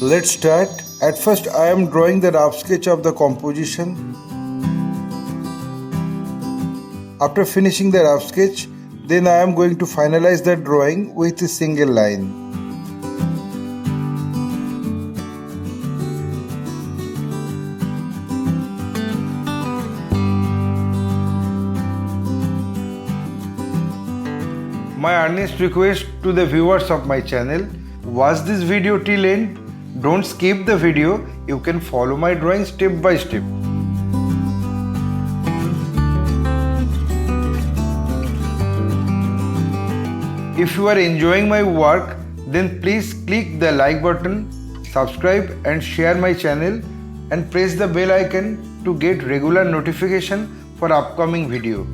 Let's start. At first I am drawing the rough sketch of the composition. After finishing the rough sketch, then I am going to finalize the drawing with a single line. My earnest request to the viewers of my channel, watch this video till end. Don't skip the video, you can follow my drawing step by step. If you are enjoying my work, then please click the like button, subscribe and share my channel and press the bell icon to get regular notification for upcoming video.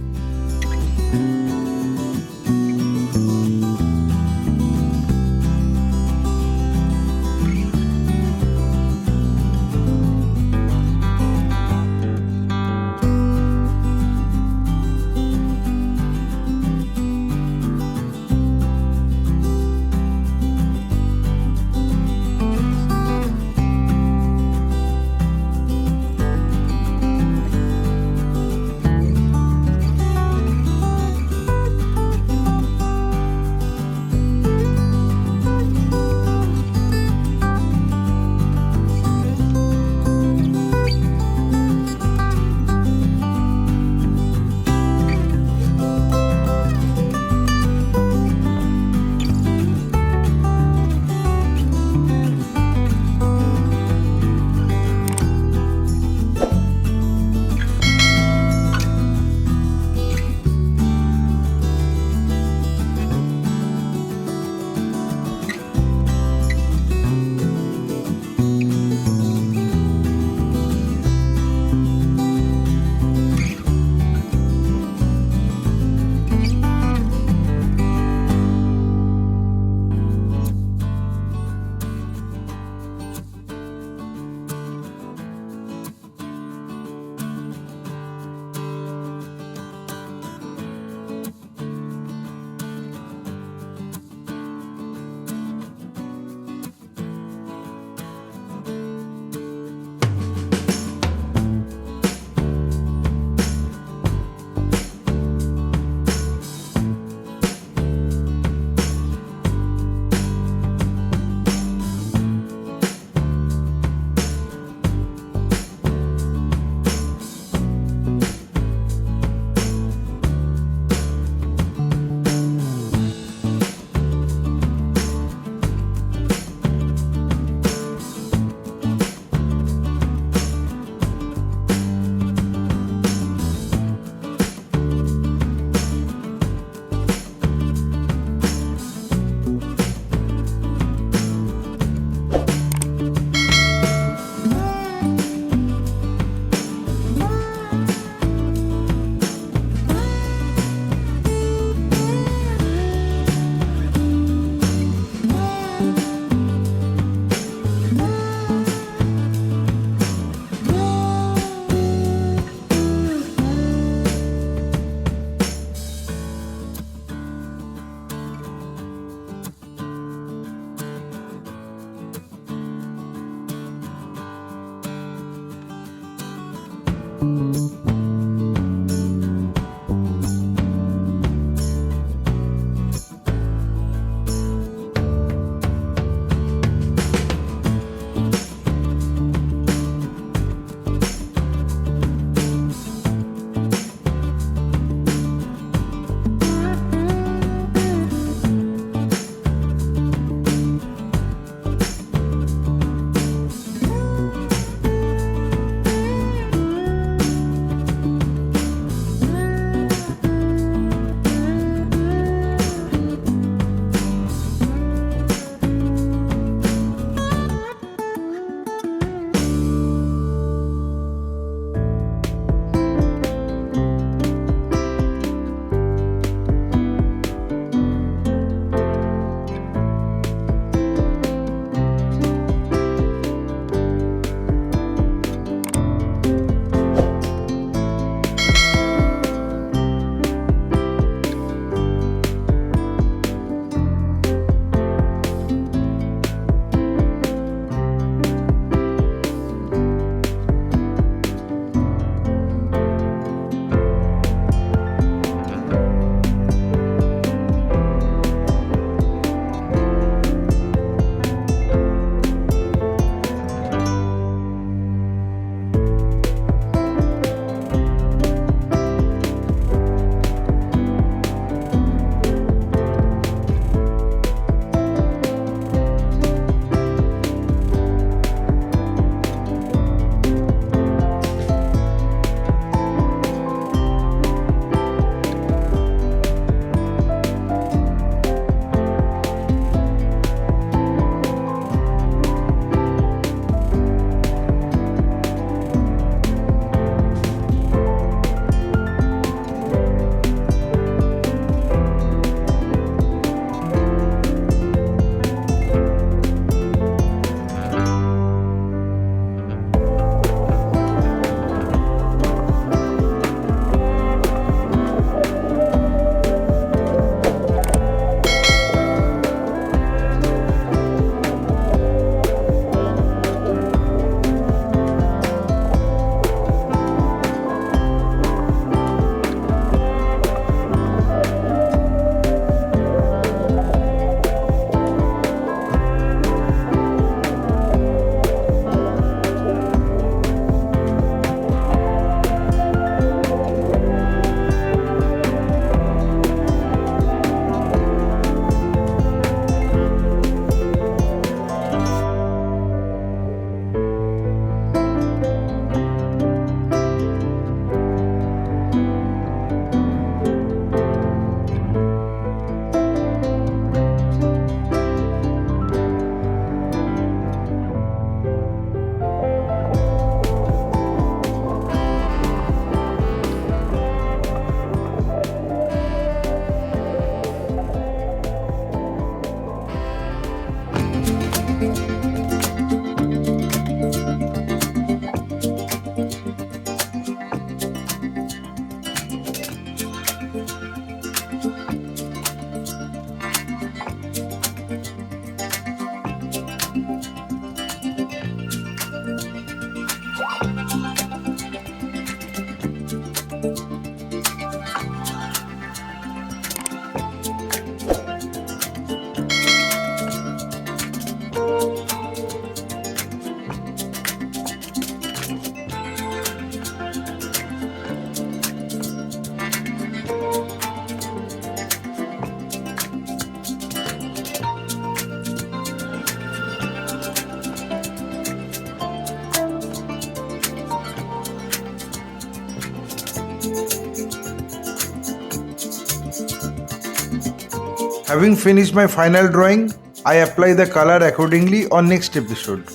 Having finished my final drawing, I apply the color accordingly on next episode.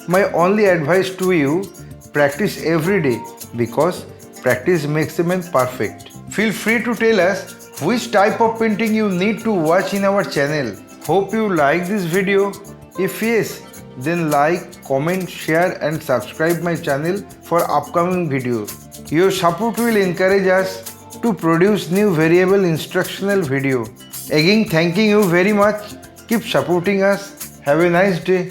My only advice to you, practice every day because practice makes a man perfect. Feel free to tell us which type of painting you need to watch in our channel. Hope you like this video. If yes, then like, comment, share and subscribe my channel for upcoming videos. Your support will encourage us to produce new variable instructional video. Again, thanking you very much. Keep supporting us. Have a nice day.